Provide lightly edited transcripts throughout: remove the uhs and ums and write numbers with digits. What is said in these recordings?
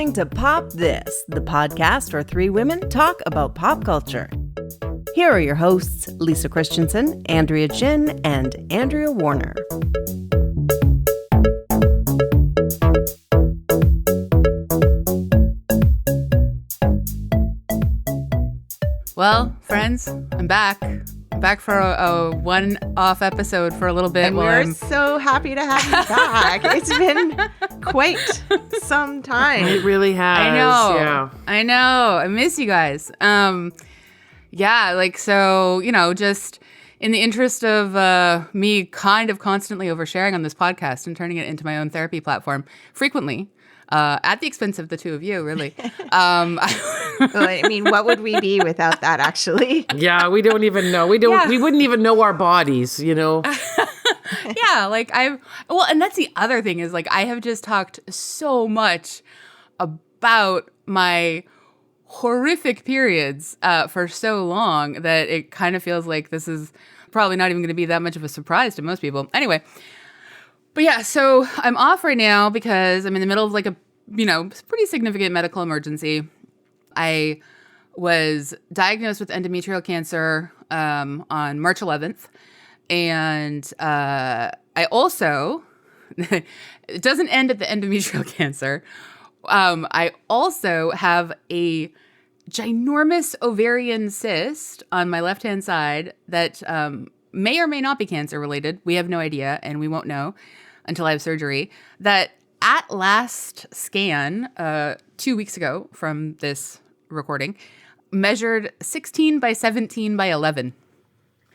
listening to Pop This, the podcast where three women talk about pop culture. Here are your hosts, Lisa Christiansen, Andrea Gin, and Andrea Warner. Well, friends, I'm back. I'm back for a one-off episode for a little bit. And we're so happy to have you back. It's been quite some time. It really has. I know. Yeah. I know. I miss you guys. Just in the interest of me kind of constantly oversharing on this podcast and turning it into my own therapy platform frequently, at the expense of the two of you, really. I mean, what would we be without that, actually? Yeah, we don't even know. We wouldn't even know our bodies, you know? Yeah, and that's the other thing is, I have just talked so much about my horrific periods for so long that it kind of feels like this is probably not even going to be that much of a surprise to most people. Anyway, but yeah, so I'm off right now because I'm in the middle of a pretty significant medical emergency. I was diagnosed with endometrial cancer on March 11th. And I also, it doesn't end at the endometrial cancer. I also have a ginormous ovarian cyst on my left-hand side that may or may not be cancer related. We have no idea, and we won't know until I have surgery. That at last scan, 2 weeks ago from this recording, measured 16 by 17 by 11.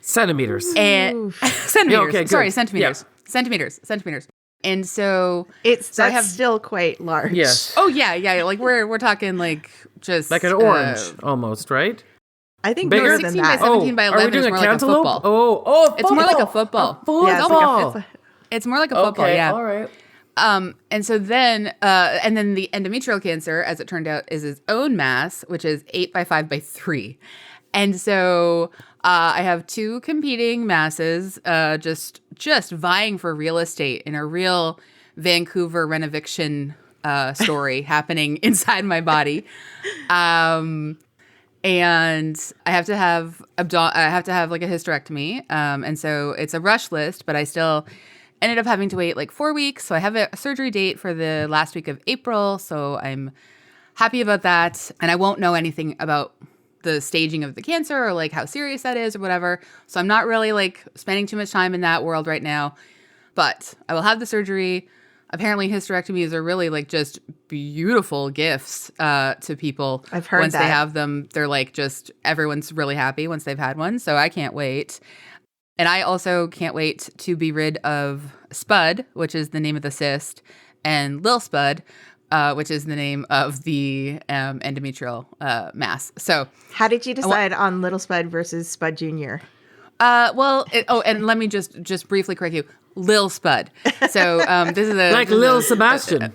Centimeters. And centimeters. Yeah, okay, Sorry, good. centimeters. Yeah. Centimeters. And so That's still quite large. Yes. Oh yeah. We're talking just Like an orange, almost, right? I think Bigger? more 16 than by that. 17 by 11 are we doing is more a like a cantaloupe? football. Oh, It's more like a football. Yeah, It's more like a football. Okay, Yeah. all right. And so then, and then the endometrial cancer, as it turned out, is its own mass, which is 8 by 5 by 3. And so I have two competing masses, just vying for real estate in a real Vancouver renoviction story happening inside my body. And I have to have a hysterectomy. And so it's a rush list, but I still ended up having to wait 4 weeks. So I have a surgery date for the last week of April. So I'm happy about that. And I won't know anything about the staging of the cancer or how serious that is or whatever. So I'm not really spending too much time in that world right now. But I will have the surgery. Apparently hysterectomies are really just beautiful gifts to people. I've heard once that. They have them, they're everyone's really happy once they've had one. So I can't wait. And I also can't wait to be rid of Spud, which is the name of the cyst, and Lil Spud, which is the name of the endometrial mass. So how did you decide on Little Spud versus Spud Jr.? And let me just briefly correct you. Lil Spud. So this is a Lil Sebastian.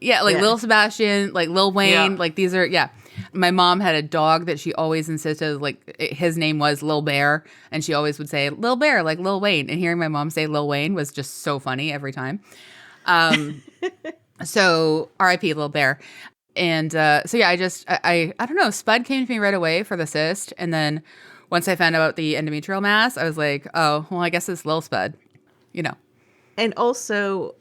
Lil Sebastian, Lil Wayne, Yeah. These are My mom had a dog that she always insisted his name was Lil Bear, and she always would say Lil Bear like Lil Wayne, and hearing my mom say Lil Wayne was just so funny every time. So R.I.P. Lil Bear. And I don't know, Spud came to me right away for the cyst, and then once I found out the endometrial mass, I was like, oh, well, I guess it's Lil Spud. And also,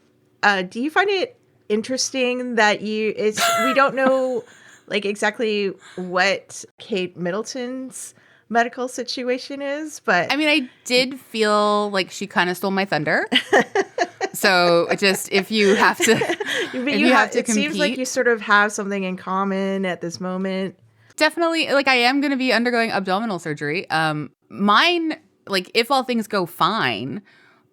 do you find it interesting that we don't know exactly what Kate Middleton's medical situation is, but I mean, I did feel like she kind of stole my thunder. So if you have to, it seems like you sort of have something in common at this moment. Definitely, I am going to be undergoing abdominal surgery. Mine, if all things go fine,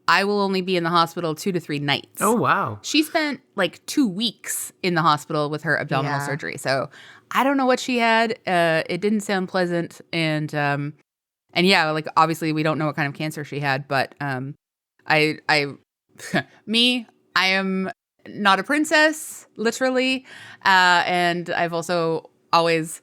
I will only be in the hospital 2 to 3 nights. Oh, wow. She spent 2 weeks in the hospital with her abdominal surgery. So I don't know what she had. It didn't sound pleasant. And obviously we don't know what kind of cancer she had, but I am not a princess, literally. And I've also always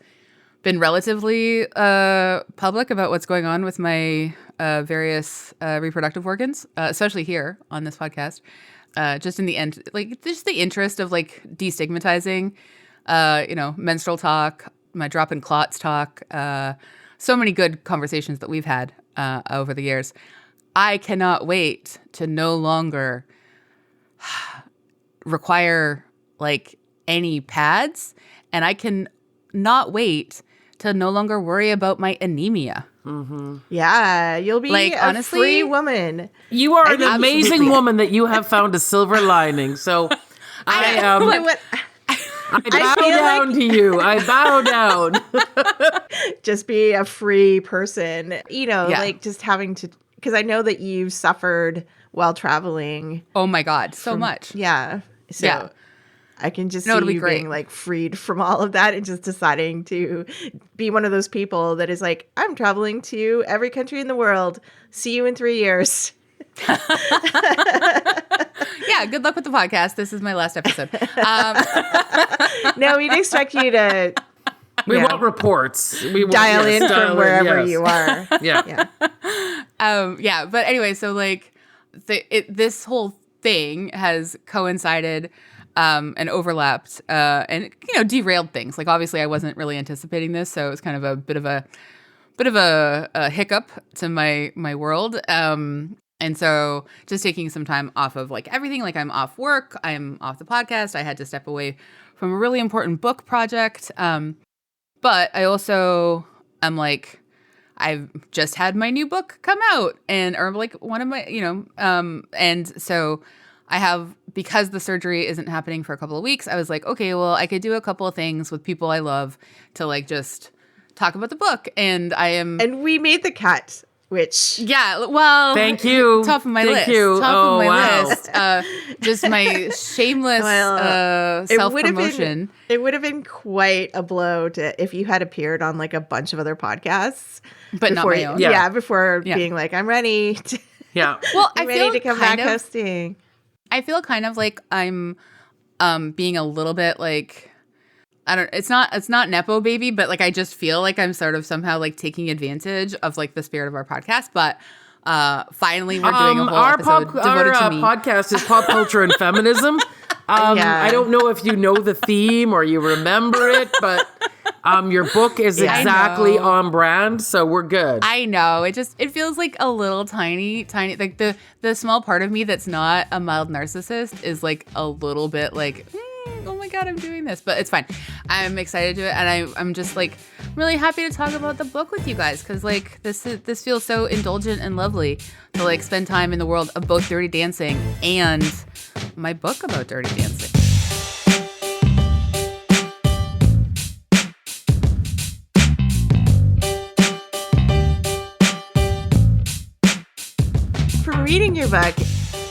been relatively public about what's going on with my various reproductive organs, especially here on this podcast. Just in the end, just the interest of destigmatizing menstrual talk, my drop in clots talk, so many good conversations that we've had over the years. I cannot wait to no longer require like any pads, and I can not wait to no longer worry about my anemia. Mm-hmm. Yeah, you'll be Like, a honestly, free woman. You are an amazing Absolutely. woman that you have found a silver lining. So I You know what? bow feel down to you. I bow down. Just be a free person, Yeah. like just having to, because I know that you've suffered while traveling. Oh my God, so much. Yeah. So Yeah. I can just No, it'll see be you great. being like freed from all of that and just deciding to be one of those people that is like, I'm traveling to every country in the world. See you in 3 years. Yeah, good luck with the podcast. This is my last episode. No, we'd expect you to We Yeah. want reports. We want, dial yes, in dial from wherever yes. you are. Yeah. Yeah. But anyway, so like this whole thing has coincided and overlapped and derailed things. Like obviously I wasn't really anticipating this, so it was kind of a bit of a hiccup to my world. And so just taking some time off of like everything, like I'm off work, I'm off the podcast. I had to step away from a really important book project. But I also am like, I've just had my new book come out or like one of my, and so I have, because the surgery isn't happening for a couple of weeks, I was like, okay, well, I could do a couple of things with people I love to like just talk about the book. And I am. And we made the cut, which Yeah, well, Thank you. Top of my Thank list. you. Top Oh, of my wow. list. Just my shameless self promotion. It would have been quite a blow to if you had appeared on like a bunch of other podcasts, But not before my you- own. Yeah, before Yeah. being like, I'm ready. Yeah. Well, I'm ready to come back hosting. I feel kind of like I'm being a little bit like it's not Nepo baby, but like I just feel like I'm sort of somehow like taking advantage of like the spirit of our podcast. But finally we're doing a whole episode devoted to me. Podcast is pop culture and feminism. Yeah. I don't know if you know the theme or you remember it, but your book is Yeah. exactly I know. on brand, so we're good. I know. It feels like a little tiny, like the small part of me that's not a mild narcissist is like a little bit like, oh my God, I'm doing this, but it's fine. I'm excited to do it. And I'm just like really happy to talk about the book with you guys. Cause like this feels so indulgent and lovely to like spend time in the world of both Dirty Dancing and my book about Dirty Dancing. From reading your book,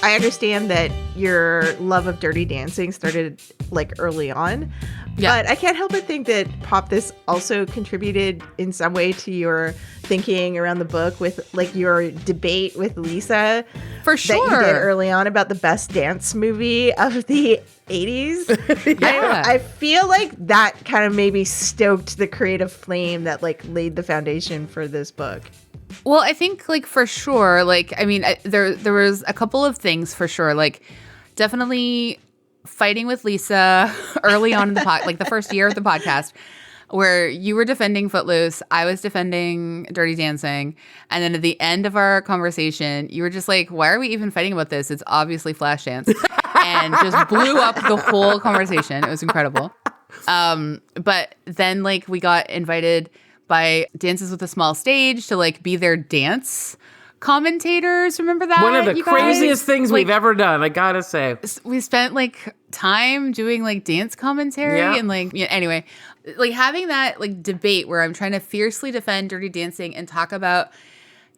I understand that your love of Dirty Dancing started like early on. Yeah. But I can't help but think that Pop This also contributed in some way to your thinking around the book with like your debate with Lisa For that you did sure. early on about the best dance movie of the 80s. Yeah. I feel like that kind of maybe stoked the creative flame that like laid the foundation for this book. Well, I think like for sure, like I mean, there was a couple of things for sure, like definitely fighting with Lisa early on in the like the first year of the podcast, where you were defending Footloose, I was defending Dirty Dancing, and then at the end of our conversation, you were just like, "Why are we even fighting about this? It's obviously Flashdance," and just blew up the whole conversation. It was incredible. But then like we got invited by Dances with a Small Stage to like be their dance commentators. Remember that? One of the you guys? craziest things Like, we've ever done, I gotta say. we spent like time doing like dance commentary Yeah. and like anyway, like having that like debate where I'm trying to fiercely defend Dirty Dancing and talk about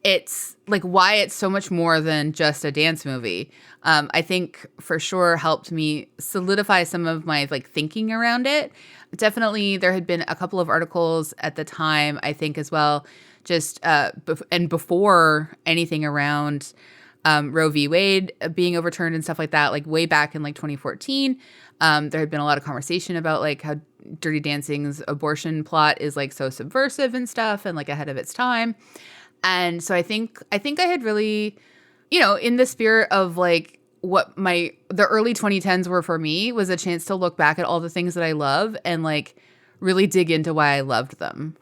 it's like why it's so much more than just a dance movie. I think for sure helped me solidify some of my like thinking around it. Definitely there had been a couple of articles at the time, I think as well, just and before anything around Roe v. Wade being overturned and stuff like that, like way back in like 2014, there had been a lot of conversation about like how Dirty Dancing's abortion plot is like so subversive and stuff and like ahead of its time. And so I think I had really, in the spirit of like the early 2010s were for me was a chance to look back at all the things that I love and like really dig into why I loved them.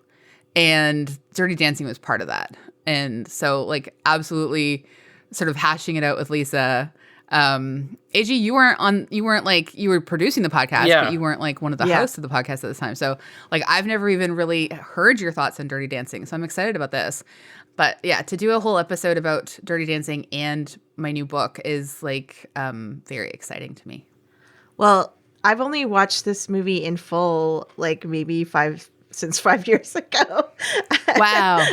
And Dirty Dancing was part of that. And so like absolutely sort of hashing it out with Lisa. AG, you were producing the podcast, but you weren't like one of the hosts of the podcast at this time. So like I've never even really heard your thoughts on Dirty Dancing. So I'm excited about this. But yeah, to do a whole episode about Dirty Dancing and my new book is like very exciting to me. Well, I've only watched this movie in full like maybe 5 years ago. Wow.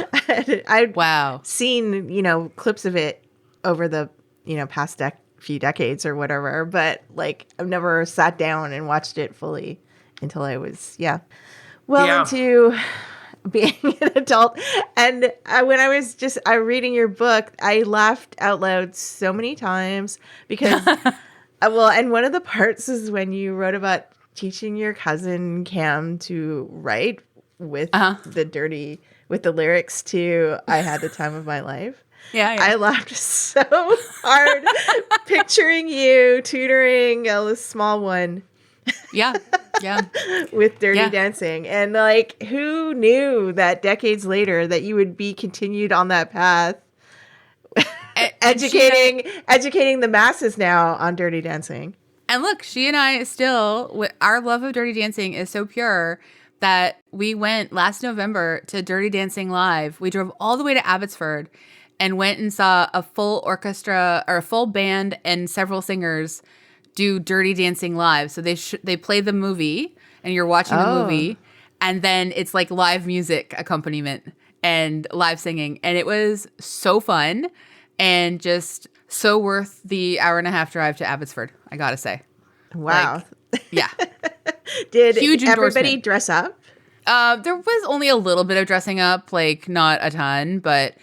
I've seen, clips of it over the, past few decades or whatever, but like I've never sat down and watched it fully until I was, into being an adult. And when I was just reading your book, I laughed out loud so many times because, and one of the parts is when you wrote about teaching your cousin Cam to write with with the lyrics to "I Had the Time of My Life." Yeah. I laughed so hard picturing you tutoring a small one. Yeah. With Dirty Dancing. And like, who knew that decades later that you would be continued on that path, educating the masses now on Dirty Dancing. And look, she and I still, our love of Dirty Dancing is so pure that we went last November to Dirty Dancing Live. We drove all the way to Abbotsford and went and saw a full orchestra or a full band and several singers do Dirty Dancing live. So they play the movie and you're watching the movie and then it's like live music accompaniment and live singing. And it was so fun and just so worth the 1.5-hour drive to Abbotsford, I gotta say. Wow. Yeah. Did huge everybody dress up? There was only a little bit of dressing up, like not a ton, but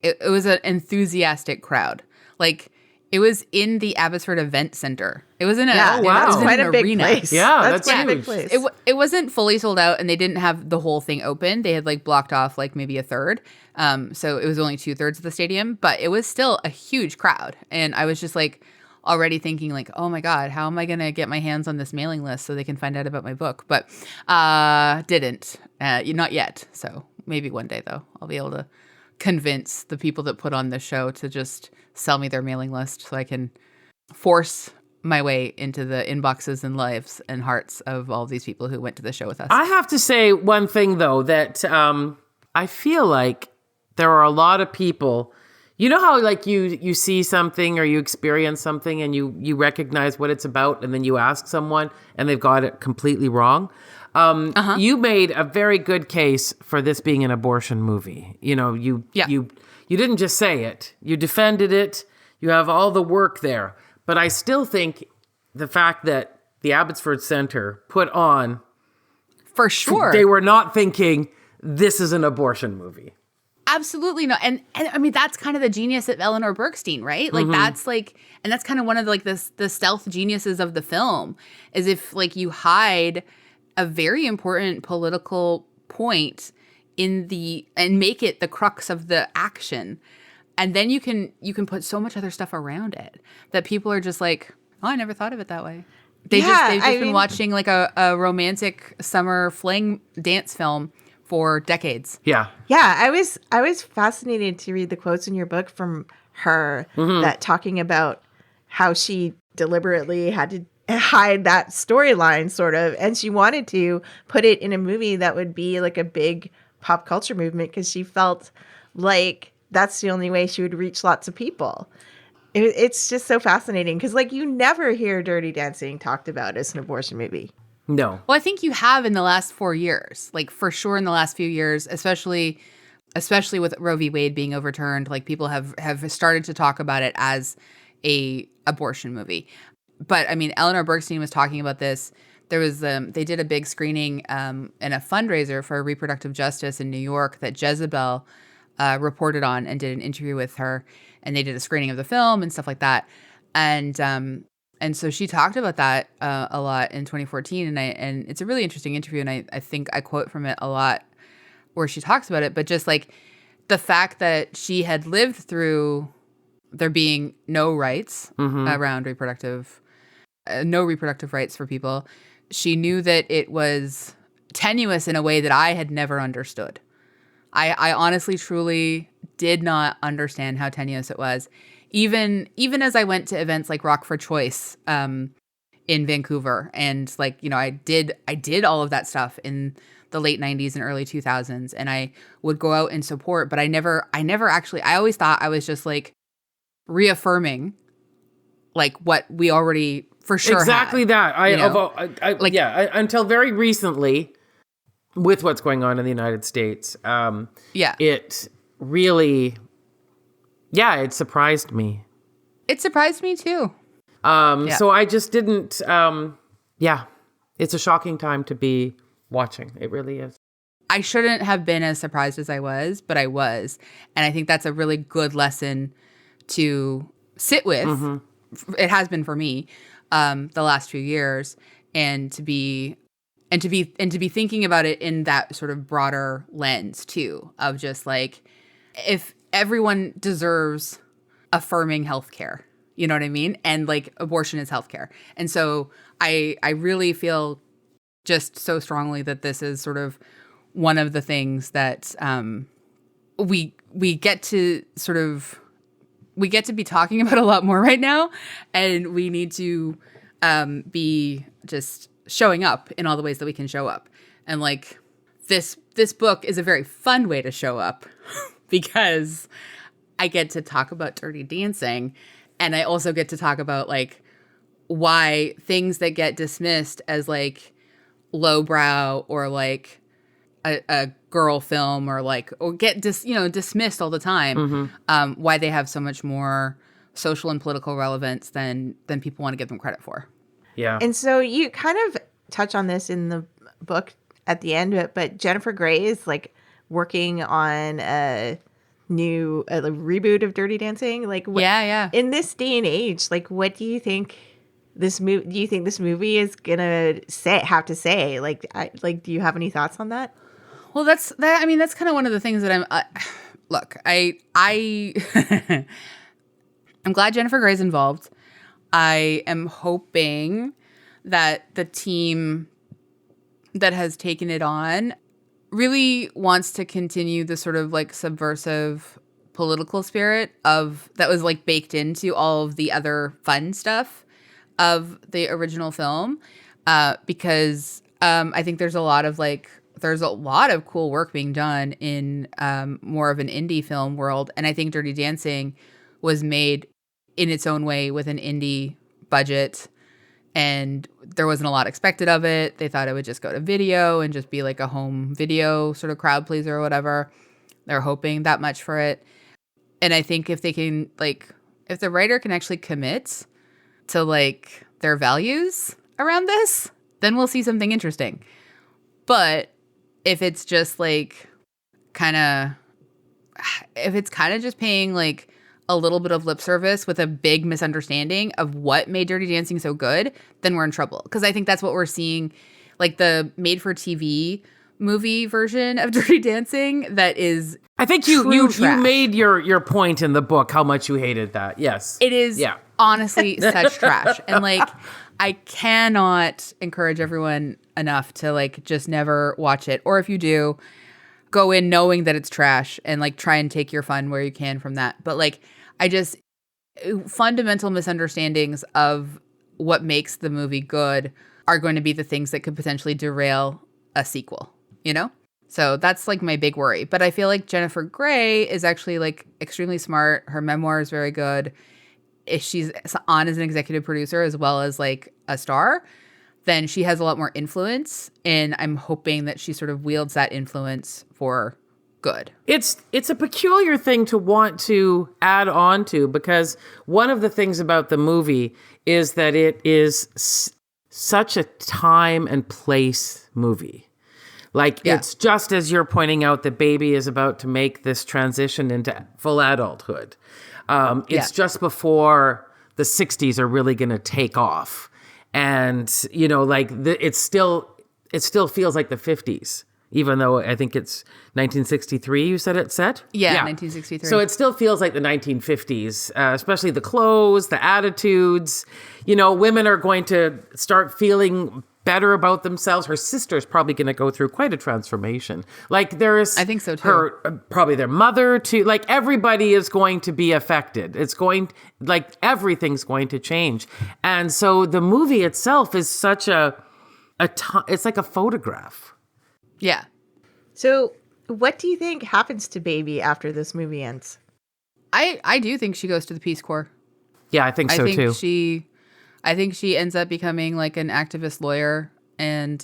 it was an enthusiastic crowd. Like it was in the Abbotsford Event Center. It was in a That's quite a big place. Yeah, that's quite a big place. It wasn't fully sold out, and they didn't have the whole thing open. They had like blocked off like maybe a third. So it was only 2/3 of the stadium, but it was still a huge crowd. And I was just like already thinking like, oh my God, how am I going to get my hands on this mailing list so they can find out about my book? But didn't, not yet. So maybe one day though, I'll be able to convince the people that put on the show to just sell me their mailing list so I can force my way into the inboxes and lives and hearts of all these people who went to the show with us. I have to say one thing though, that I feel like there are a lot of people, you know how like you see something or you experience something and you recognize what it's about and then you ask someone and they've got it completely wrong. You made a very good case for this being an abortion movie. You know, you didn't just say it. You defended it. You have all the work there. But I still think the fact that the Abbotsford Center put on... For sure. They were not thinking, this is an abortion movie. Absolutely not. And I mean, that's kind of the genius of Eleanor Bergstein, right? Like that's like, and that's kind of one of like the stealth geniuses of the film is if like you hide a very important political point and make it the crux of the action. And then you can put so much other stuff around it that people are just like, oh, I never thought of it that way. They've just been watching like a romantic summer fling dance film for decades. Yeah. I was fascinated to read the quotes in your book from her that talking about how she deliberately had to hide that storyline sort of, and she wanted to put it in a movie that would be like a big pop culture movement because she felt like that's the only way she would reach lots of people. It's just so fascinating because like you never hear Dirty Dancing talked about as an abortion movie. No. Well, I think you have in the last 4 years, like for sure in the last few years, especially with Roe v. Wade being overturned, like people have started to talk about it as a abortion movie. But I mean, Eleanor Bergstein was talking about this. There was they did a big screening and a fundraiser for reproductive justice in New York that Jezebel reported on and did an interview with her, and they did a screening of the film and stuff like that. And so she talked about that a lot in 2014, and it's a really interesting interview, and I think I quote from it a lot where she talks about it, but just like the fact that she had lived through there being no rights around no reproductive rights for people. She knew that it was tenuous in a way that I had never understood. I honestly, truly did not understand how tenuous it was. Even as I went to events like Rock for Choice in Vancouver, and like, you know, I did all of that stuff in the late 90s and early 2000s, and I would go out and support, but I never actually, I always thought I was just like reaffirming like what we already for sure exactly had, that. Until very recently, with what's going on in the United States, it really, it surprised me. It surprised me too. So I just didn't, it's a shocking time to be watching. It really is. I shouldn't have been as surprised as I was, but I was. And I think that's a really good lesson to sit with. Mm-hmm. It has been for me the last few years, and to be thinking about it in that sort of broader lens too, of just like, if everyone deserves affirming healthcare, you know what I mean? And like abortion is healthcare. And so I really feel just so strongly that this is sort of one of the things that we get to be talking about a lot more right now, and we need to be just showing up in all the ways that we can show up. And like this book is a very fun way to show up because I get to talk about Dirty Dancing, and I also get to talk about like why things that get dismissed as like lowbrow or like a girl film or get dismissed all the time, why they have so much more social and political relevance than people want to give them credit for. Yeah. And so you kind of touch on this in the book at the end, but Jennifer Grey is like working on a new reboot of Dirty Dancing. Like, in this day and age, like, what do you think this movie is gonna have to say? Like, do you have any thoughts on that? Well, that's kind of one of the things that I'm glad Jennifer Grey's involved. I am hoping that the team that has taken it on really wants to continue the sort of like subversive political spirit that was like baked into all of the other fun stuff of the original film, because I think there's a lot of cool work being done in more of an indie film world. And I think Dirty Dancing was made in its own way with an indie budget, and there wasn't a lot expected of it. They thought it would just go to video and just be like a home video sort of crowd pleaser or whatever. They're hoping that much for it. And I think if the writer can actually commit to like their values around this, then we'll see something interesting. But if it's just like kind of just paying like a little bit of lip service with a big misunderstanding of what made Dirty Dancing so good, then we're in trouble. Because I think that's what we're seeing, like the made-for-TV movie version of Dirty Dancing that is I think you made your point in the book, how much you hated that. Yes. It is honestly such trash. And like, I cannot encourage everyone enough to like just never watch it. Or if you do, go in knowing that it's trash and like try and take your fun where you can from that. But like, fundamental misunderstandings of what makes the movie good are going to be the things that could potentially derail a sequel, you know? So that's like my big worry. But I feel like Jennifer Grey is actually like extremely smart. Her memoir is very good. If she's on as an executive producer as well as like a star, then she has a lot more influence. And I'm hoping that she sort of wields that influence for good. It's a peculiar thing to want to add on to, because one of the things about the movie is that it is such a time and place movie. Like, it's just as you're pointing out, the baby is about to make this transition into full adulthood. It's just before the 60s are really going to take off. And, you know, like it still feels like the 50s, even though I think it's 1963, you said it's set? Yeah, 1963. So it still feels like the 1950s, especially the clothes, the attitudes. You know, women are going to start feeling better about themselves. Her sister's probably going to go through quite a transformation. Like there's, I think so too. Her, probably their mother too. Like everybody is going to be affected. It's going, like everything's going to change. And so the movie itself is such it's like a photograph. Yeah. So what do you think happens to Baby after this movie ends? I do think she goes to the Peace Corps. Yeah, I think so too. I think she ends up becoming like an activist lawyer and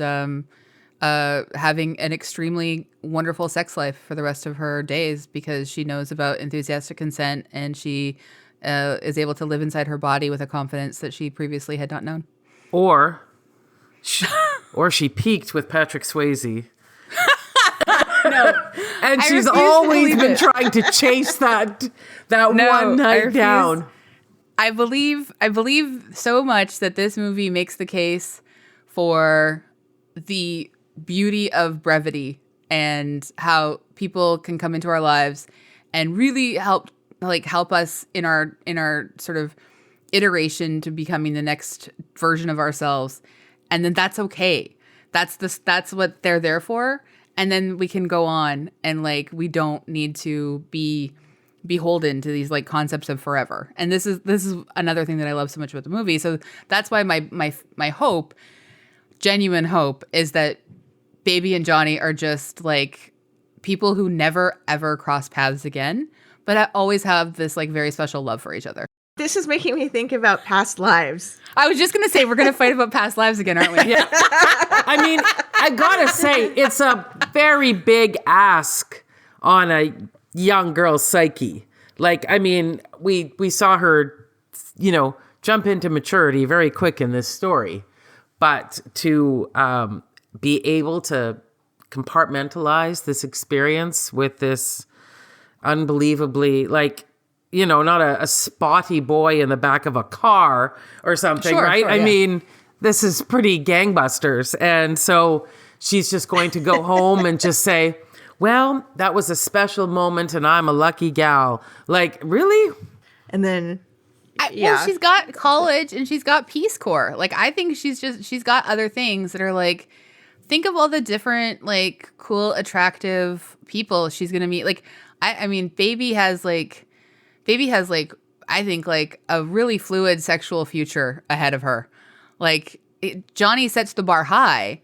having an extremely wonderful sex life for the rest of her days because she knows about enthusiastic consent and she is able to live inside her body with a confidence that she previously had not known. Or she peaked with Patrick Swayze. No. And I she's refuse to always believe been it. trying to chase that No, one I night refuse. down. I believe so much that this movie makes the case for the beauty of brevity and how people can come into our lives and really help us in our sort of iteration to becoming the next version of ourselves. And then that's okay. That's what they're there for. And then we can go on and like we don't need to be beholden to these like concepts of forever. And this is another thing that I love so much about the movie. So that's why my hope, genuine hope, is that Baby and Johnny are just like people who never ever cross paths again, but I always have this like very special love for each other. This is making me think about past lives. I was just gonna say we're gonna fight about past lives again, aren't we? Yeah. I mean, I gotta say, it's a very big ask on a young girl's psyche. Like, I mean, we saw her, you know, jump into maturity very quick in this story, but to be able to compartmentalize this experience with this unbelievably, like, you know, not a spotty boy in the back of a car or something, Sure, right? sure, I yeah. mean, this is pretty gangbusters. And so she's just going to go home and just say, well, that was a special moment and I'm a lucky gal. Like, really? And then, Well, she's got college and she's got Peace Corps. Like, I think she's got other things that are like, think of all the different, like, cool, attractive people she's going to meet. Like, I mean, Baby has I think like a really fluid sexual future ahead of her. Like Johnny sets the bar high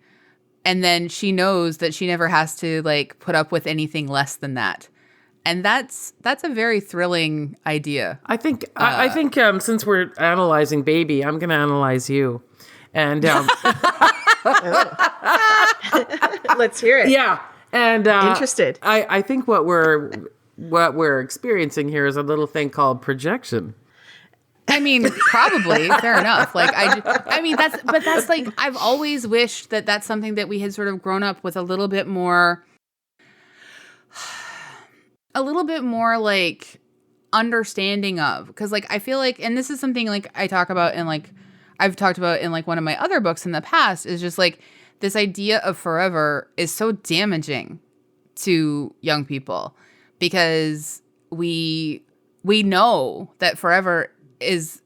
and then she knows that she never has to like put up with anything less than that. And that's a very thrilling idea. I think since we're analyzing Baby, I'm going to analyze you. And let's hear it. yeah. And Interested. I think what we're experiencing here is a little thing called projection. I mean, probably fair enough. Like, I mean, that's like, I've always wished that that's something that we had sort of grown up with a little bit more like understanding of, because like, I feel like, and this is something like I talk about in like, I've talked about in like one of my other books in the past, is just like this idea of forever is so damaging to young people because we know that forever is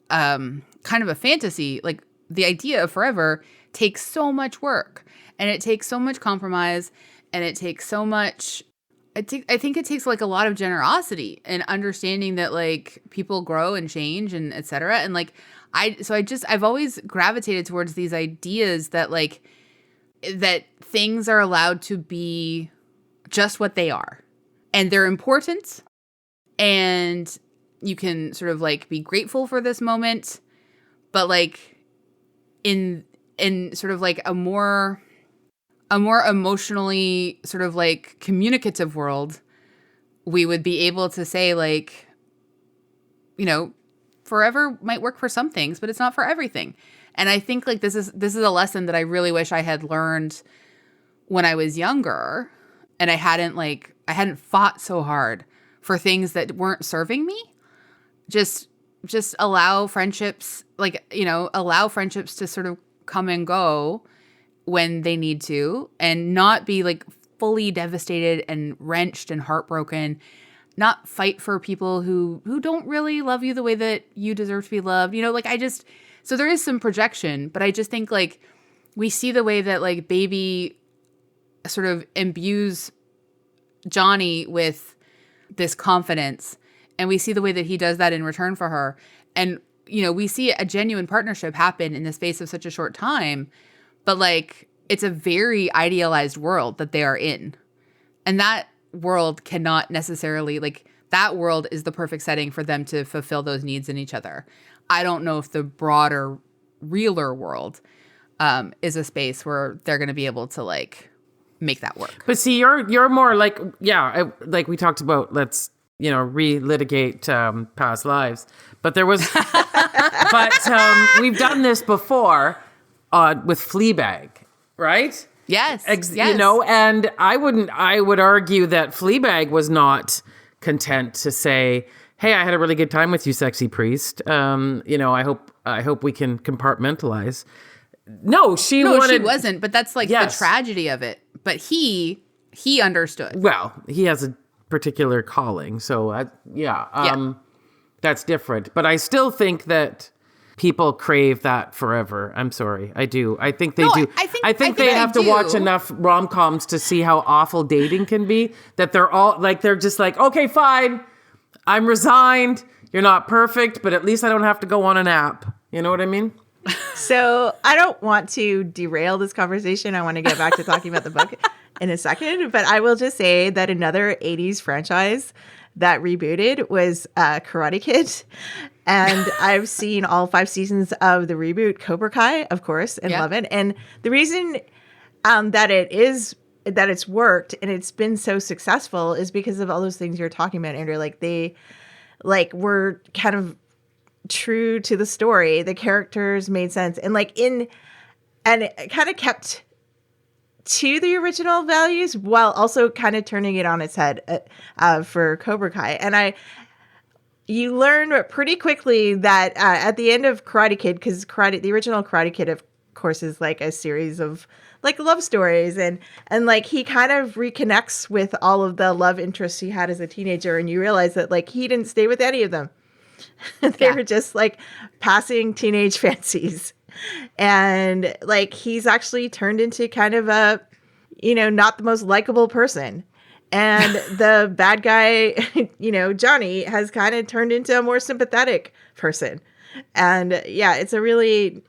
kind of a fantasy. Like the idea of forever takes so much work and it takes so much compromise and it takes so much. I think it takes like a lot of generosity and understanding that like people grow and change and et cetera. And like I've always gravitated towards these ideas that like that things are allowed to be just what they are and they're important and you can sort of like be grateful for this moment, but like in sort of like a more emotionally sort of like communicative world, we would be able to say like, you know, forever might work for some things, but it's not for everything. And I think like this is a lesson that I really wish I had learned when I was younger and I hadn't fought so hard for things that weren't serving me. Just allow friendships, like, you know, allow friendships to sort of come and go when they need to and not be like fully devastated and wrenched and heartbroken, not fight for people who don't really love you the way that you deserve to be loved. You know, like so there is some projection, but I just think like we see the way that like Baby sort of imbues Johnny with this confidence, and we see the way that he does that in return for her. And, you know, we see a genuine partnership happen in the space of such a short time, but like it's a very idealized world that they are in. And that world cannot necessarily, like, that world is the perfect setting for them to fulfill those needs in each other. I don't know if the broader, realer world is a space where they're going to be able to like make that work. But see, you're more like, like we talked about, let's, you know, relitigate past lives. But there was, we've done this before with Fleabag, right? Yes, yes. You know, and I would argue that Fleabag was not content to say, hey, I had a really good time with you, sexy priest. You know, I hope we can compartmentalize. No, she wasn't, but that's like yes. the tragedy of it. But he understood. Well, he has a particular calling, so that's different. But I still think that people crave that forever. I'm sorry, I do. I think they do. I think they have to watch enough rom-coms to see how awful dating can be. That they're just like, okay, fine, I'm resigned. You're not perfect, but at least I don't have to go on an app. You know what I mean? So I don't want to derail this conversation. I want to get back to talking about the book in a second, but I will just say that another 80s franchise that rebooted was Karate Kid. And I've seen all 5 seasons of the reboot Cobra Kai, of course, and love it. And the reason that it's worked and it's been so successful is because of all those things you're talking about, Andrea. Like they were kind of true to the story. The characters made sense, and it kind of kept to the original values while also kind of turning it on its head for Cobra Kai. And you learn pretty quickly that at the end of Karate Kid, because the original Karate Kid, of course, is like a series of like love stories, and like he kind of reconnects with all of the love interests he had as a teenager, and you realize that like he didn't stay with any of them. They were just like passing teenage fancies. And like he's actually turned into kind of a, you know, not the most likable person. And the bad guy, you know, Johnny, has kind of turned into a more sympathetic person. And yeah, it's a really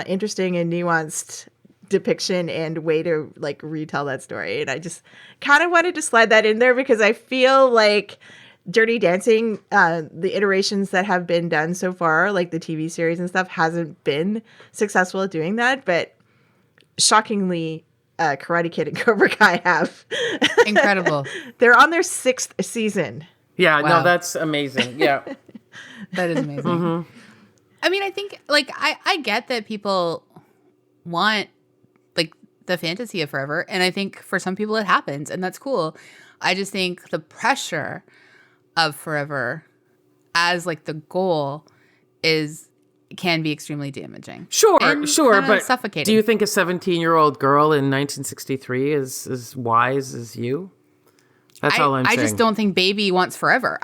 interesting and nuanced depiction and way to like retell that story. And I just kind of wanted to slide that in there because I feel like Dirty Dancing, the iterations that have been done so far, like the TV series and stuff, hasn't been successful at doing that. But shockingly, Karate Kid and Cobra Kai have. Incredible. They're on their 6th season. Yeah, wow. No, that's amazing. Yeah. That is amazing. Mm-hmm. I mean, I think, like, I get that people want, like, the fantasy of forever. And I think for some people it happens, and that's cool. I just think the pressure of forever as like the goal can be extremely damaging. Sure, but suffocating. Do you think a 17-year-old girl in 1963 is as wise as you? That's all I'm saying. I just don't think Baby wants forever.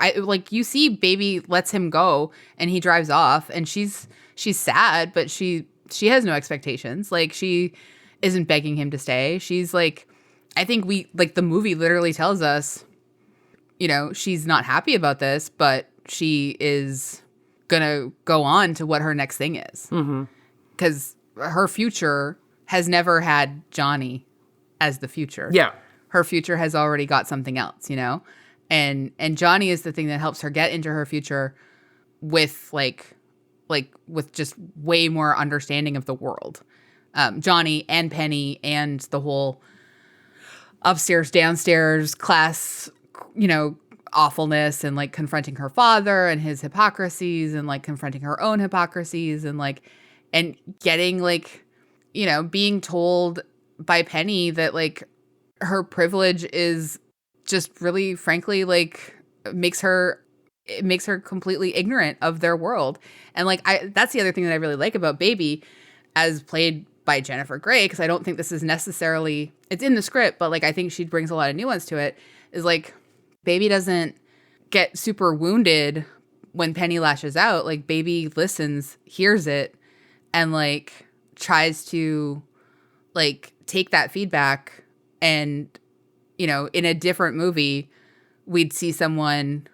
You see Baby lets him go and he drives off, and she's sad, but she has no expectations. Like, she isn't begging him to stay. She's like, I think the movie literally tells us, you know, she's not happy about this, but she is gonna go on to what her next thing is. Because her future has never had Johnny as the future. Yeah. Her future has already got something else, you know? And Johnny is the thing that helps her get into her future with with just way more understanding of the world. Johnny and Penny and the whole upstairs, downstairs class, you know, awfulness, and like confronting her father and his hypocrisies, and like confronting her own hypocrisies, and like, and getting like, you know, being told by Penny that like her privilege is just really, frankly, like it makes her completely ignorant of their world. And like, that's the other thing that I really like about Baby, as played by Jennifer Grey, because I don't think this is necessarily, it's in the script, but like I think she brings a lot of nuance to it, is like Baby doesn't get super wounded when Penny lashes out. Like Baby listens, hears it, and like tries to like take that feedback. And, you know, in a different movie, we'd see someone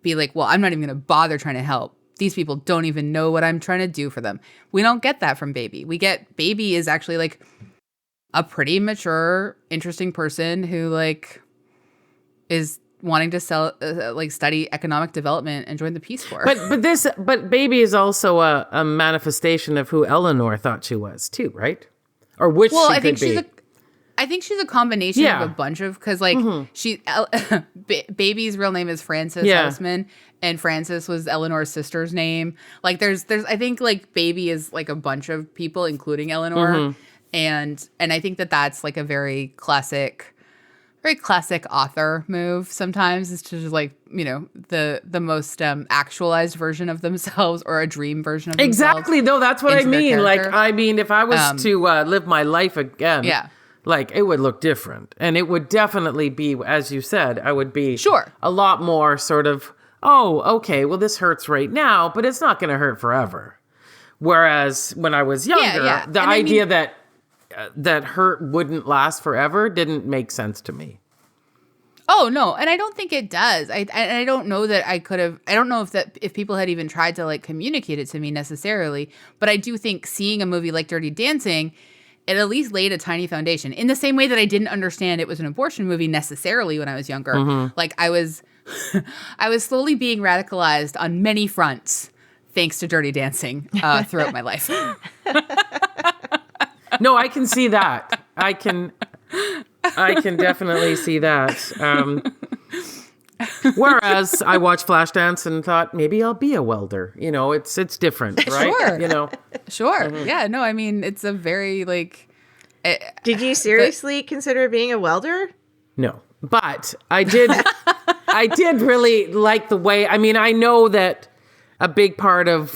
be like, well, I'm not even going to bother trying to help. These people don't even know what I'm trying to do for them. We don't get that from Baby. We get Baby is actually like a pretty mature, interesting person who like is wanting to study economic development and join the Peace Corps. But Baby is also a manifestation of who Eleanor thought she was too, right? Or which she could be. I think she's a combination of a bunch of, because like Baby's real name is Frances Houseman, and Frances was Eleanor's sister's name. Like there's I think like Baby is like a bunch of people, including Eleanor, and I think that's like a very classic author move. Sometimes it's just like, you know, the most actualized version of themselves, or a dream version of themselves. Exactly. No, that's what I mean. Like I mean, if I was to live my life again. Yeah. Like, it would look different. And it would definitely be, as you said, I would be a lot more sort of, oh, okay, well, this hurts right now, but it's not going to hurt forever. Whereas when I was younger, the idea that hurt wouldn't last forever didn't make sense to me. Oh, no. And I don't think it does. I don't know that I could have, I don't know if people had even tried to like communicate it to me necessarily. But I do think seeing a movie like Dirty Dancing, it at least laid a tiny foundation, in the same way that I didn't understand it was an abortion movie necessarily when I was younger. Like I was slowly being radicalized on many fronts thanks to Dirty Dancing throughout my life. No, I can see that. I can definitely see that. Whereas I watched Flashdance and thought maybe I'll be a welder. You know, it's different, right? Sure. You know. Sure. Yeah. No, I mean, it's a very like. Did you seriously consider being a welder? No, but I did. I did really like the way. I mean, I know that a big part of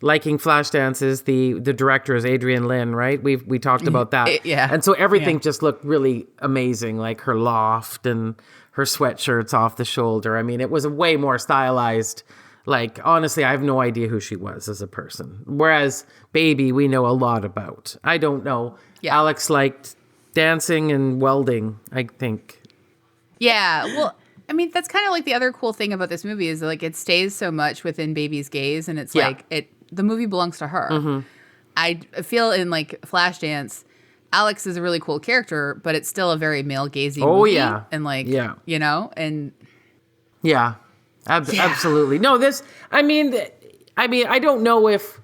liking Flashdance is the director is Adrian Lin, right? We talked about that. Yeah. And so everything just looked really amazing, like her loft and her sweatshirts off the shoulder. I mean, it was a way more stylized. Like, honestly, I have no idea who she was as a person. Whereas Baby, we know a lot about. I don't know. Yeah. Alex liked dancing and welding, I think. Yeah. Well, I mean, that's kind of like the other cool thing about this movie is like it stays so much within Baby's gaze, and it's like the movie belongs to her. I feel in like Flashdance, Alex is a really cool character, but it's still a very male gazing movie. Yeah. And like, you know, and absolutely. No, I mean, I don't know if,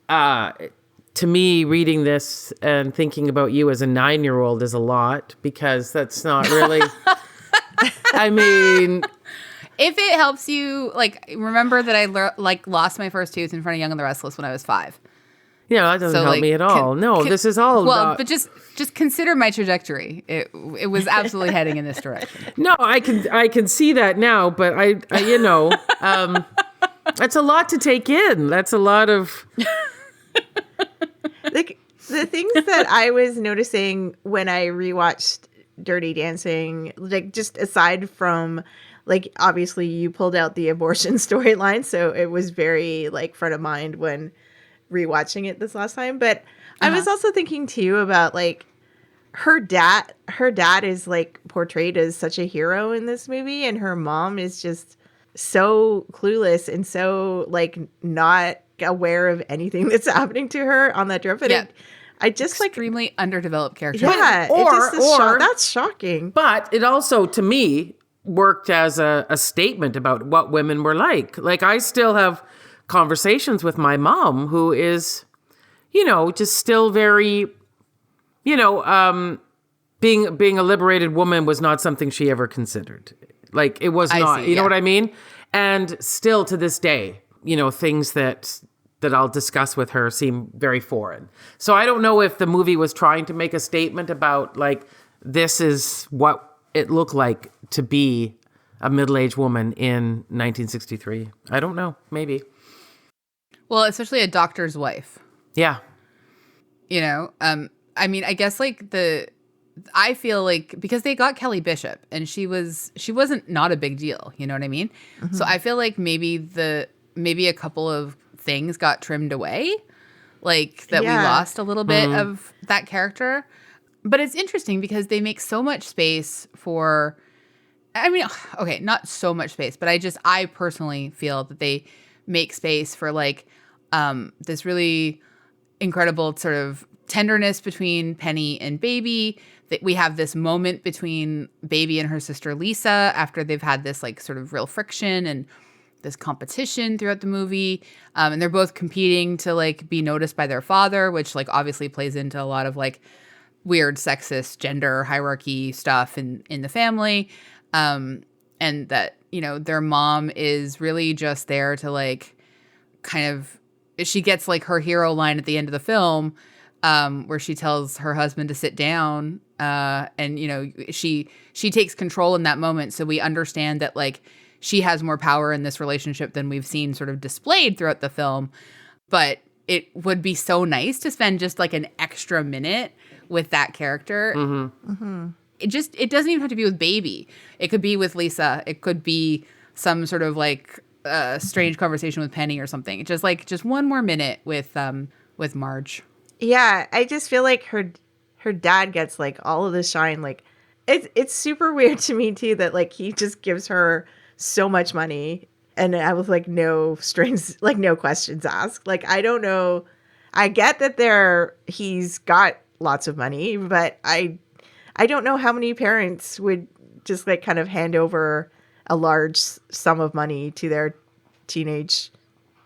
to me, reading this and thinking about you as a 9-year-old is a lot, because that's not really, I mean. If it helps you, like, remember that I lost my first tooth in front of Young and the Restless when I was 5. Yeah, that doesn't help me at all. This is all about... But just consider my trajectory. It was absolutely heading in this direction. No, I can see that now, but I you know, that's a lot to take in. That's a lot of... Like, the things that I was noticing when I rewatched Dirty Dancing, like, just aside from... Like, obviously, you pulled out the abortion storyline, so it was very, like, front of mind when rewatching it this last time. But I was also thinking, too, about, like, her dad is, like, portrayed as such a hero in this movie, and her mom is just so clueless and so, like, not aware of anything that's happening to her on that trip. And I just, extremely underdeveloped character. Yeah, that's shocking. But it also, to me, worked as a statement about what women were like. Like, I still have conversations with my mom, who is, you know, just still very, you know, being a liberated woman was not something she ever considered. Like, it was not, you know what I mean? And still to this day, you know, things that I'll discuss with her seem very foreign. So I don't know if the movie was trying to make a statement about, like, this is what it looked like to be a middle-aged woman in 1963. I don't know. Maybe. Well, especially a doctor's wife. Yeah. You know, I mean, I guess like I feel like because they got Kelly Bishop and she wasn't not a big deal. You know what I mean? So I feel like maybe a couple of things got trimmed away, like that we lost a little bit of that character. But it's interesting because they make so much space for, I mean, okay, not so much space, but I personally feel that they make space for like this really incredible sort of tenderness between Penny and Baby. That we have this moment between Baby and her sister Lisa after they've had this like sort of real friction and this competition throughout the movie. And they're both competing to like be noticed by their father, which like obviously plays into a lot of like weird sexist gender hierarchy stuff in the family. And that, you know, their mom is really just there to like kind of, she gets like her hero line at the end of the film, where she tells her husband to sit down, and you know she takes control in that moment. So we understand that like she has more power in this relationship than we've seen sort of displayed throughout the film. But it would be so nice to spend just like an extra minute with that character. It doesn't even have to be with Baby. It could be with Lisa. It could be some sort of like strange conversation with Penny or something. Just one more minute with Marge. Yeah, I just feel like her dad gets like all of the shine. Like it's super weird to me too that like he just gives her so much money and I was like no strings, like no questions asked. Like I don't know. I get that he's got lots of money, but I don't know how many parents would just like kind of hand over a large sum of money to their teenage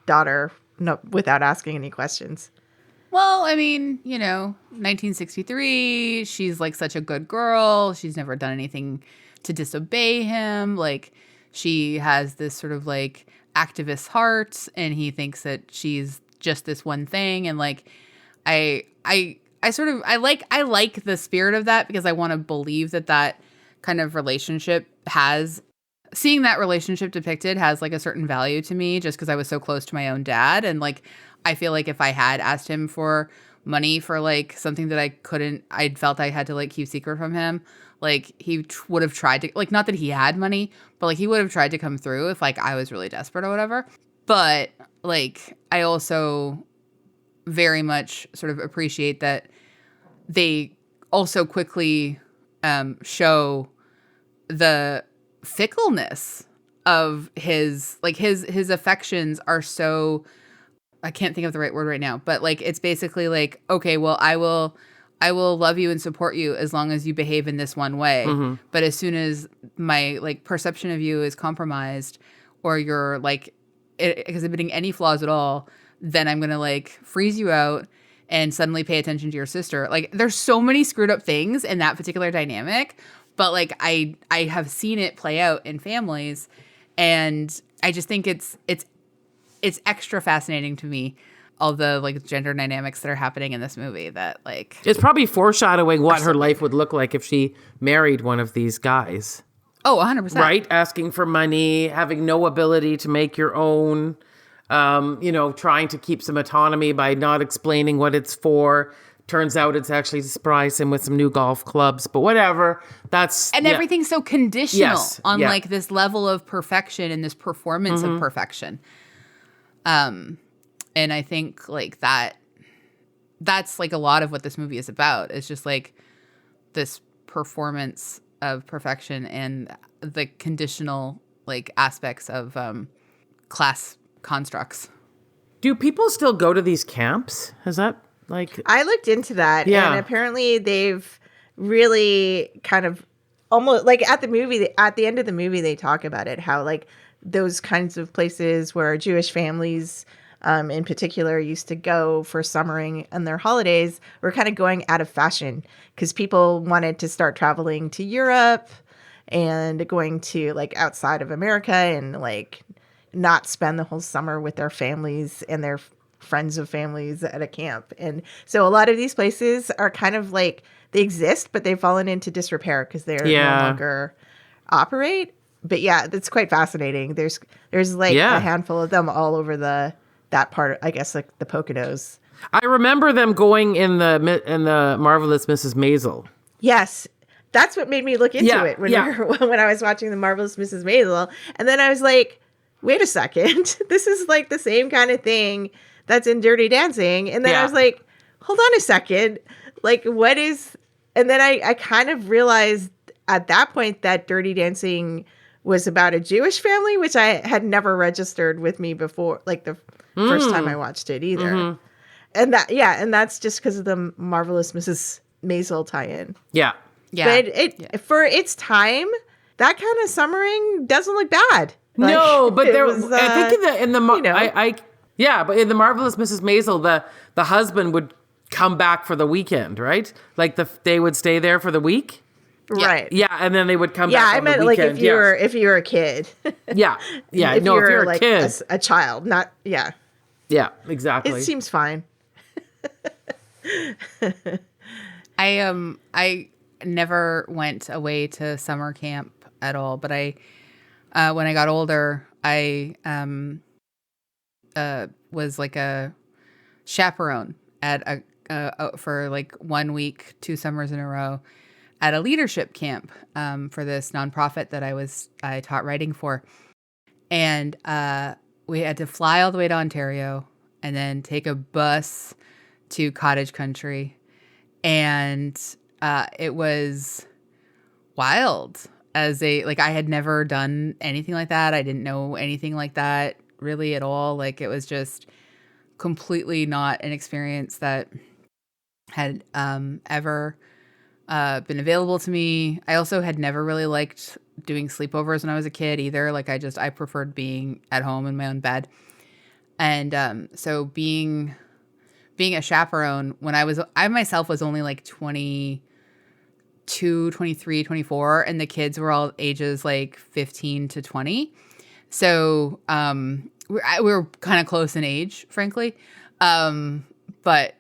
daughter without asking any questions. Well, I mean, you know, 1963, she's like such a good girl. She's never done anything to disobey him. Like she has this sort of like activist heart and he thinks that she's just this one thing. And like, I like the spirit of that because I want to believe that kind of relationship seeing that relationship depicted has like a certain value to me just because I was so close to my own dad. And like, I feel like if I had asked him for money for like something that I felt I had to like keep secret from him, like he would have tried to, like, not that he had money, but like he would have tried to come through if like I was really desperate or whatever. But like, I also very much sort of appreciate that they also quickly show the fickleness of his affections are so, I can't think of the right word right now, but like it's basically like, okay, well, I will love you and support you as long as you behave in this one way. But as soon as my like perception of you is compromised or you're like exhibiting any flaws at all, then I'm going to like freeze you out and suddenly pay attention to your sister. Like there's so many screwed up things in that particular dynamic, but like I have seen it play out in families and I just think it's extra fascinating to me, all the like gender dynamics that are happening in this movie that like it's probably foreshadowing what her life would look like if she married one of these guys. Oh, 100%. Right? Asking for money, having no ability to make your own, you know, trying to keep some autonomy by not explaining what it's for. Turns out it's actually to surprise him with some new golf clubs, but whatever. Everything's so conditional on like this level of perfection and this performance of perfection. And I think like that's like a lot of what this movie is about. It's just like this performance of perfection and the conditional like aspects of class constructs. Do people still go to these camps? Has that like... I looked into that and apparently they've really kind of almost like at the end of the movie, they talk about it, how like those kinds of places where Jewish families in particular used to go for summering and their holidays were kind of going out of fashion because people wanted to start traveling to Europe and going to like outside of America and like not spend the whole summer with their families and their friends of families at a camp. And so a lot of these places are kind of like they exist, but they've fallen into disrepair because they're no longer operate. But yeah, that's quite fascinating. There's like a handful of them all over that part, I guess, like the Poconos. I remember them going in the Marvelous Mrs. Maisel. Yes. That's what made me look into it when I was watching The Marvelous Mrs. Maisel. And then I was like, wait a second. This is like the same kind of thing that's in Dirty Dancing. And then I was like, hold on a second. Like, what is... And then I kind of realized at that point that Dirty Dancing was about a Jewish family, which I had never registered with me before, like the first time I watched it either. Mm-hmm. And that's just because of the Marvelous Mrs. Maisel tie-in. Yeah. Yeah. But for its time, that kind of summering doesn't look bad. Like, no, but there was, I think but in the Marvelous Mrs. Maisel, the husband would come back for the weekend, right? Like they would stay there for the week. Right. Yeah, and then they would come back on the weekend. Yeah, I meant like if you were a kid. Yeah. If you're like a kid. A child, not Yeah, exactly. It seems fine. I never went away to summer camp at all, but when I got older, I was like a chaperone at for like 1 week, 2 summers in a row at a leadership camp for this nonprofit that I taught writing for, and we had to fly all the way to Ontario and then take a bus to cottage country. And it was wild I had never done anything like that. I didn't know anything like that really at all. Like, it was just completely not an experience that had ever been available to me. I also had never really liked doing sleepovers when I was a kid either. Like, I preferred being at home in my own bed. And so being a chaperone when I myself was only like 22, 23, 24, and the kids were all ages like 15 to 20. So we were kind of close in age, frankly. But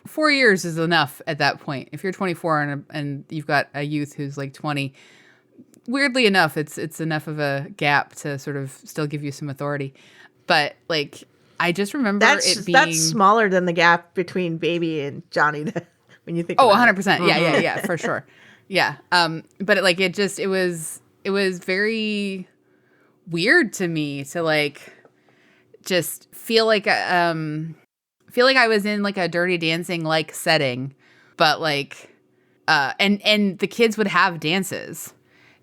4 years is enough at that point. If you're 24 and you've got a youth who's like 20, weirdly enough, it's enough of a gap to sort of still give you some authority. But like, I just remember it being... That's smaller than the gap between Baby and Johnny when you think about 100%. It. Yeah, for sure. Yeah. But it was very weird to me to like just feel like I was in like a Dirty Dancing like setting, but like and the kids would have dances.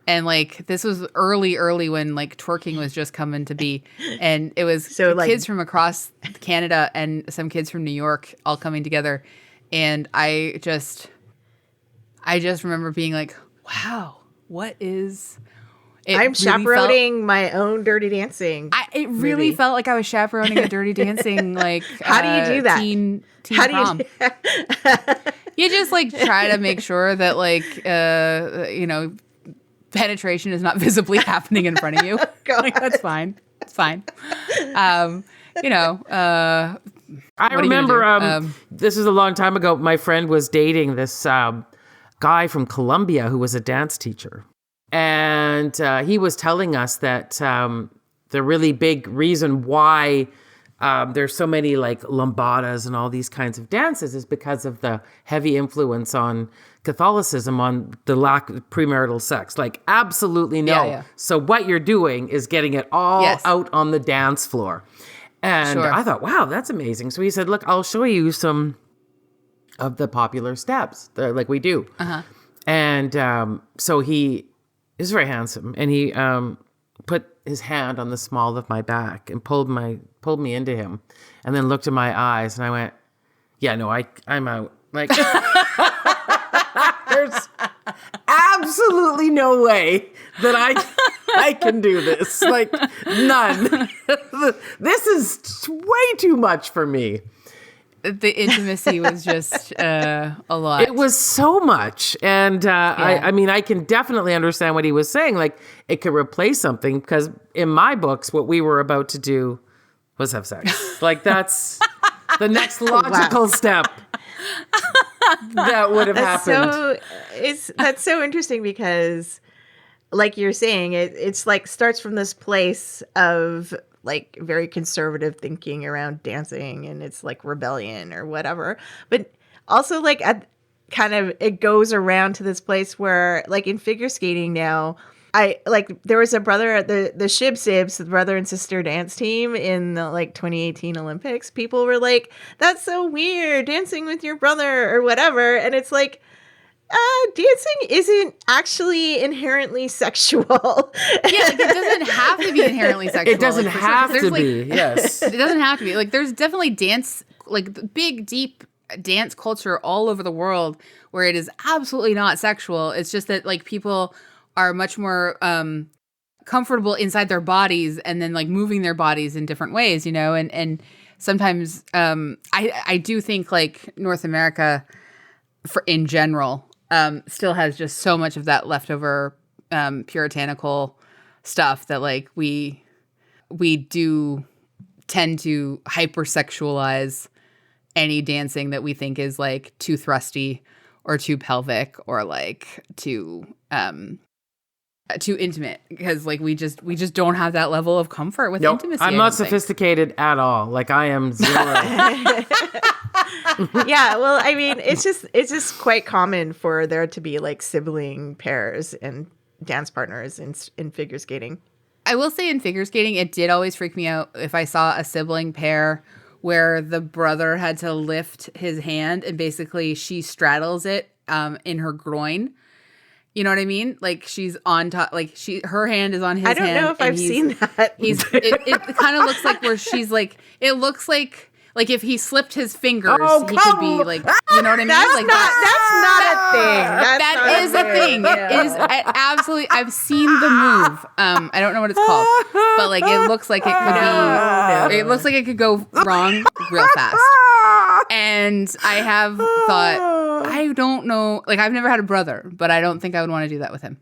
And like, this was early when like twerking was just coming to be, and it was kids from across Canada and some kids from New York all coming together, and I just remember being like, wow, what is? I'm really chaperoning my own Dirty Dancing. It really felt like I was chaperoning a Dirty Dancing like. How do you do that? Teen prom. You just like try to make sure that like penetration is not visibly happening in front of you. Like, that's fine. It's fine. I remember this is a long time ago. My friend was dating this guy from Colombia who was a dance teacher. And he was telling us that the really big reason why there's so many like lambadas and all these kinds of dances is because of the heavy influence on Catholicism on the lack of premarital sex. Like, absolutely no. Yeah. So what you're doing is getting it all out on the dance floor. And I thought, wow, that's amazing. So he said, look, I'll show you some of the popular steps like we do. Uh-huh. And so he is very handsome. And he put his hand on the small of my back and pulled me into him, and then looked in my eyes, and I went, yeah, no, I'm out. Like, there's absolutely no way that I can do this. Like, none. This is way too much for me. The intimacy was just a lot. It was so much. And I mean, I can definitely understand what he was saying. Like, it could replace something, because in my books, what we were about to do was have sex. Like, that's the next logical step that would have happened. That's so interesting, because like you're saying, it's like starts from this place of like very conservative thinking around dancing and it's like rebellion or whatever. But also like it goes around to this place where like in figure skating now, there was a brother at the Shib Sibs, the brother and sister dance team in the like 2018 Olympics. People were like, that's so weird, dancing with your brother or whatever. And it's like, dancing isn't actually inherently sexual. Yeah, like it doesn't have to be inherently sexual. It doesn't like, have to like, be. Yes, it doesn't have to be. Like there's definitely dance, like big, deep dance culture all over the world where it is absolutely not sexual. It's just that like people are much more comfortable inside their bodies and then like moving their bodies in different ways, you know. And sometimes I do think like North America, in general, still has just so much of that leftover puritanical stuff that like we do tend to hypersexualize any dancing that we think is like too thrusty or too pelvic or like too intimate, because like we just don't have that level of comfort with intimacy. I'm not sophisticated at all. Like I am zero. Yeah, well, I mean, it's just quite common for there to be like sibling pairs and dance partners in figure skating. I will say in figure skating, it did always freak me out if I saw a sibling pair where the brother had to lift his hand and basically she straddles it in her groin. You know what I mean? Like she's on top, like her hand is on his hand. I don't know if I've seen that. It kind of looks like where she's like, it looks like if he slipped his fingers, he could be like, you know what I mean? That's like not a thing. That is a thing. It is absolutely. I've seen the move. I don't know what it's called, but like it looks like it could be. It looks like it could go wrong real fast. And I have thought, I don't know. Like I've never had a brother, but I don't think I would want to do that with him.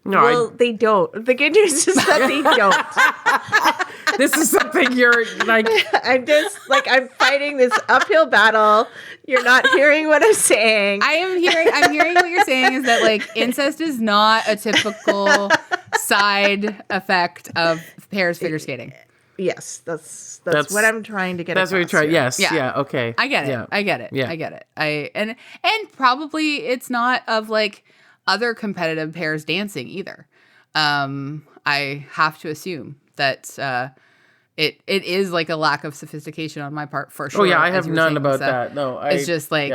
No, well, they don't. The good news is that they don't. This is something you're like. I'm fighting this uphill battle. You're not hearing what I'm saying. I'm hearing what you're saying is that like incest is not a typical side effect of pairs figure skating. Yes, that's what I'm trying to get. That's what you're trying. Yes. Yeah. Yeah. Okay. I get it. Yeah. I get it. Yeah. I get it. And probably it's not of like other competitive pairs dancing either. I have to assume that it is like a lack of sophistication on my part for sure. Oh yeah, I have none about that. No, it's just like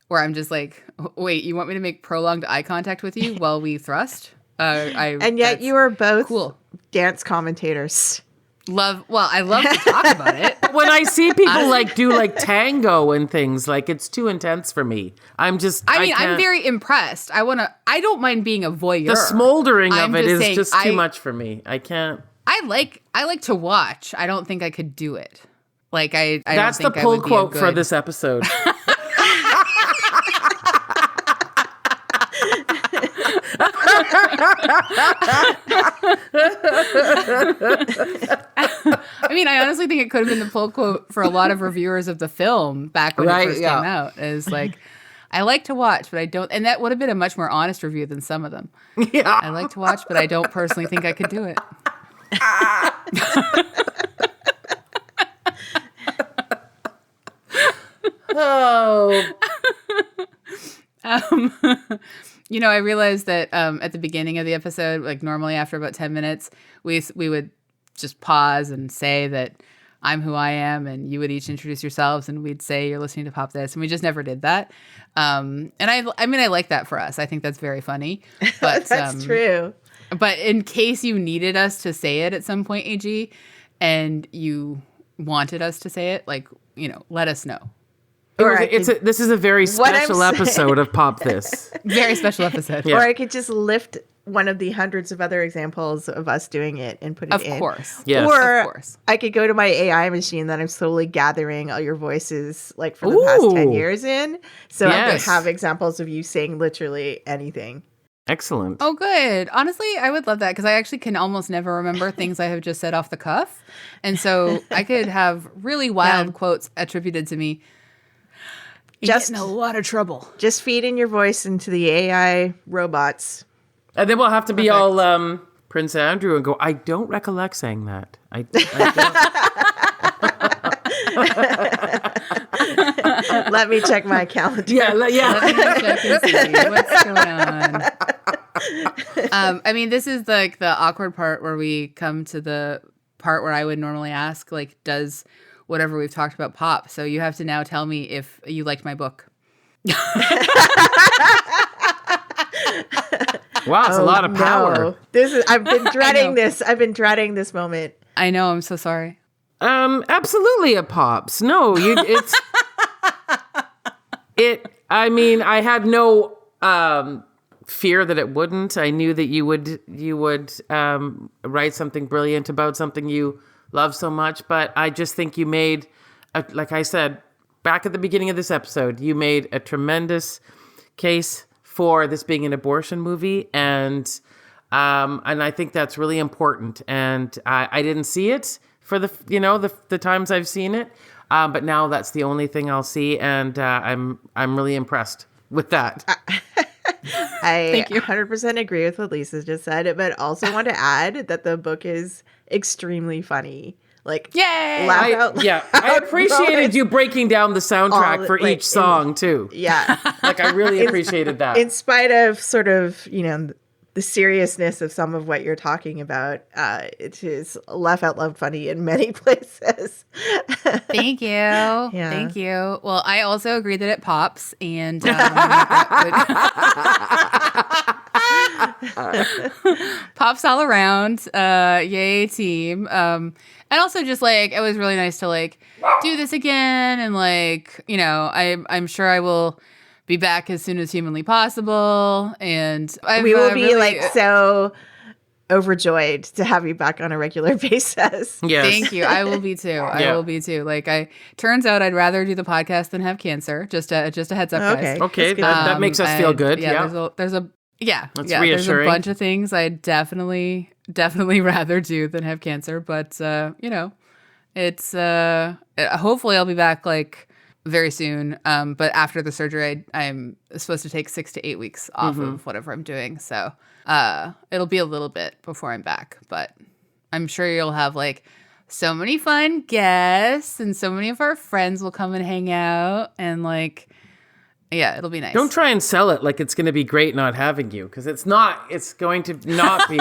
where I'm just like, wait, you want me to make prolonged eye contact with you while we thrust? And yet you are both cool dance commentators. I love to talk about it. When I see people like do like tango and things, like it's too intense for me. I'm very impressed. I don't mind being a voyeur. The smoldering I'm of it is saying, just too much for me. I can't. I like to watch. I don't think I could do it. Like I That's don't think the pull I would be quote for this episode. I mean, I honestly think it could have been the pull quote for a lot of reviewers of the film back when it first came out. Is like, I like to watch, but I don't. And that would have been a much more honest review than some of them. Yeah. I like to watch, but I don't personally think I could do it. Oh. You know, I realized that at the beginning of the episode, like normally after about 10 minutes, we would just pause and say that I'm who I am, and you would each introduce yourselves, and we'd say you're listening to Pop This, and we just never did that. And I mean, I like that for us. I think that's very funny. But That's true. But in case you needed us to say it at some point, AG, and you wanted us to say it, like, you know, let us know. This is a very special episode of Pop This. Very special episode. Yeah. Or I could just lift one of the hundreds of other examples of us doing it and put it in. Of course. Yes. Or of course. I could go to my AI machine that I'm slowly gathering all your voices like for the past 10 years in. So I could have examples of you saying literally anything. Excellent. Oh, good. Honestly, I would love that because I actually can almost never remember things I have just said off the cuff. And so I could have really wild quotes attributed to me. Just in a lot of trouble. Just feed in your voice into the AI robots. And then we'll have to be all Prince Andrew and go, I don't recollect saying that. I don't. Let me check my calendar. Yeah. Let me check and see what's going on. I mean, this is like the awkward part where we come to the part where I would normally ask, like, does whatever we've talked about pop? So you have to now tell me if you liked my book. Wow, it's a lot of power. No. I've been dreading this. I've been dreading this moment. I know. I'm so sorry. Absolutely it pops. No, I mean, I had no fear that it wouldn't. I knew that you would write something brilliant about something you love so much, but I just think you made, like I said, back at the beginning of this episode, you made a tremendous case for this being an abortion movie, and I think that's really important. And I didn't see it for the times I've seen it, but now that's the only thing I'll see, and I'm really impressed with that. I 100% agree with what Lisa just said, but also want to add that the book is extremely funny. Like, yay! Laugh out loud. I appreciated you breaking down the soundtrack for each song too. Yeah. Like, I really appreciated that. In spite of sort of, the seriousness of some of what you're talking about, it is laugh out loud funny in many places. Thank you. Yeah. Thank you. Well, I also agree that it pops, and pops all around. Yay, team. And also just like, it was really nice to like do this again. And like, I'm sure I will be back as soon as humanly possible. And we will be really, so overjoyed to have you back on a regular basis. Yes. Thank you. I will be too. I will be too. Like, turns out I'd rather do the podcast than have cancer. Just a heads up, guys. Okay. That makes us feel good. Yeah. There's a That's reassuring. There's a bunch of things I'd definitely rather do than have cancer, but it's hopefully I'll be back like very soon. But after the surgery, I'm supposed to take 6 to 8 weeks off of whatever I'm doing, so it'll be a little bit before I'm back. But I'm sure you'll have like so many fun guests, and so many of our friends will come and hang out, and like. Yeah, it'll be nice. Don't try and sell it like it's going to be great not having you, because it's not. It's going to not be.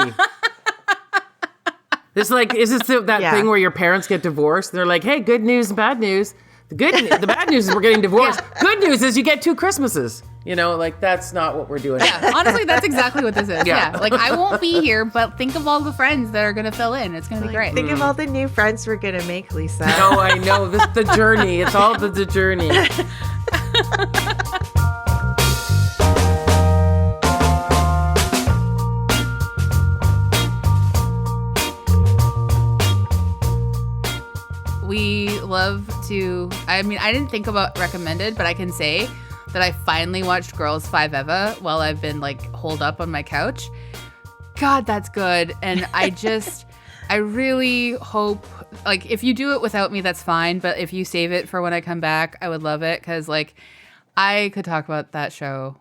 It's like, is this that thing where your parents get divorced? And they're like, hey, good news and bad news. The bad news is we're getting divorced. Yeah. Good news is you get 2 Christmases. Like, that's not what we're doing. Yeah, honestly, that's exactly what this is. Yeah. Like, I won't be here, but think of all the friends that are going to fill in. It's going to be great. Think of all the new friends we're going to make, Lisa. No, I know. This the journey. It's all the journey. We love to, I mean, I didn't think about recommended, but I can say that I finally watched Girls 5 Eva while I've been like holed up on my couch. God, that's good. And I really hope, like, if you do it without me, that's fine. But if you save it for when I come back, I would love it. Cause like, I could talk about that show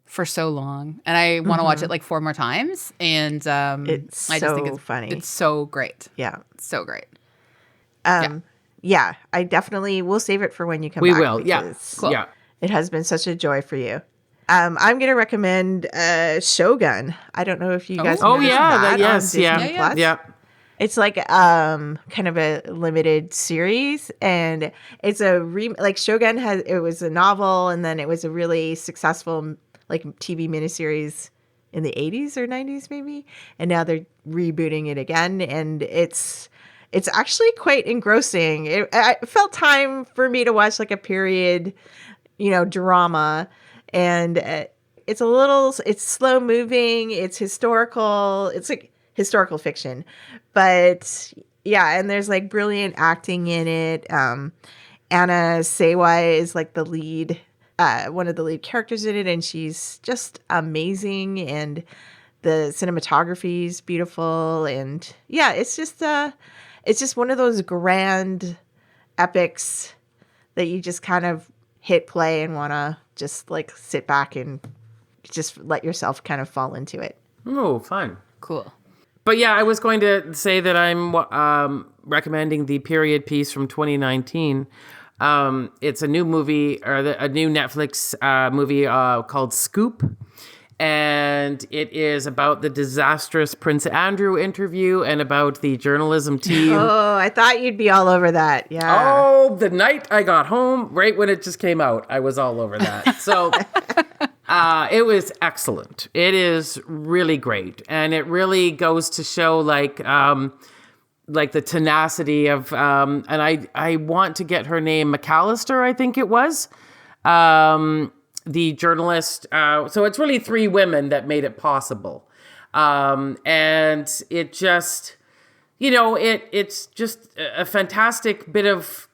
for so long, and I want to watch it like 4 more times. And it's I just think it's funny. It's so great. Yeah. It's so great. Yeah, I definitely will save it for when you come we back. We will, yeah. Cool. Yeah. It has been such a joy for you. I'm going to recommend Shogun. I don't know if you guys know that yes, on Disney Plus. Yeah. It's like kind of a limited series, and it's like Shogun it was a novel, and then it was a really successful like TV miniseries in the 80s or 90s maybe, and now they're rebooting it again, and it's actually quite engrossing. It felt time for me to watch like a period, drama, and it's slow moving, it's historical, it's like historical fiction, but yeah, and there's like brilliant acting in it. Anna Sawai is like the lead, one of the lead characters in it, and she's just amazing, and the cinematography is beautiful, and yeah, it's just one of those grand epics that you just kind of hit play and want to just like sit back and just let yourself kind of fall into it. Oh, fun. Cool. But yeah, I was going to say that I'm recommending the period piece from 2019. It's a new movie, or a new Netflix movie called Scoop. And it is about the disastrous Prince Andrew interview and about the journalism team. Oh, I thought you'd be all over that. Yeah. Oh, the night I got home, right when it just came out, I was all over that. So it was excellent. It is really great. And it really goes to show like the tenacity of, and I want to get her name, McAllister, I think it was. The journalist. So it's really three women that made it possible. And it just, it's just a fantastic bit of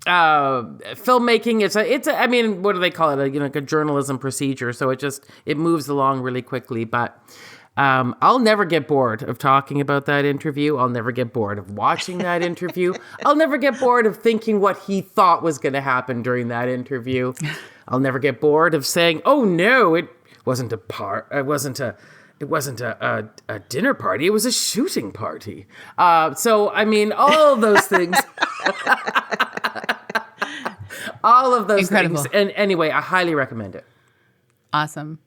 filmmaking. It's I mean, what do they call it? Like a journalism procedure. So it moves along really quickly, but I'll never get bored of talking about that interview. I'll never get bored of watching that interview. I'll never get bored of thinking what he thought was going to happen during that interview. I'll never get bored of saying, "Oh no, it wasn't a dinner party. It was a shooting party." So I mean, all of those things. All of those Incredible. things. And anyway, I highly recommend it. Awesome.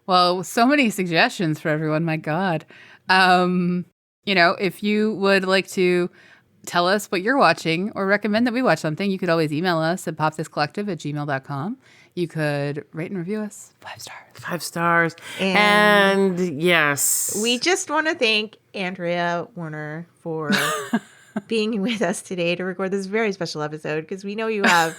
Well, so many suggestions for everyone. My God. If you would like to tell us what you're watching or recommend that we watch something, you could always email us at popthiscollective@gmail.com. You could rate and review us 5 stars. 5 stars. And yes. We just want to thank Andrea Warner for being with us today to record this very special episode, because we know you have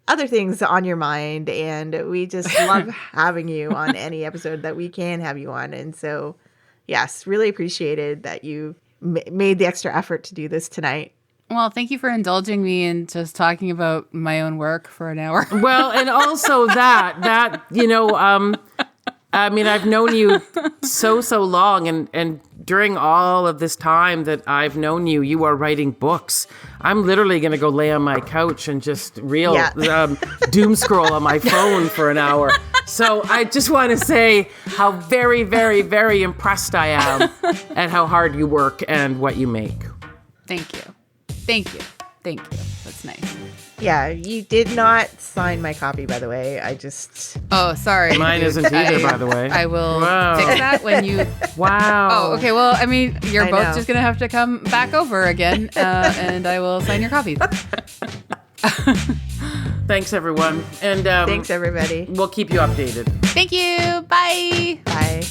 other things on your mind, and we just love having you on any episode that we can have you on. And so, yes, really appreciated that you made the extra effort to do this tonight. Well, thank you for indulging me in just talking about my own work for an hour. Well, and also that I mean, I've known you so long, and during all of this time that I've known you, you are writing books. I'm literally going to go lay on my couch and just doom scroll on my phone for an hour. So I just want to say how very, very, very impressed I am at how hard you work and what you make. Thank you. That's nice. Yeah, you did not sign my copy, by the way. Oh, sorry. Mine isn't either, by the way. I will fix that when you... Wow. Oh, okay. Well, I mean, you're I both know. just going to have to come back over again, and I will sign your copies. Thanks, everyone. And Thanks, everybody. we'll keep you updated. Thank you. Bye. Bye.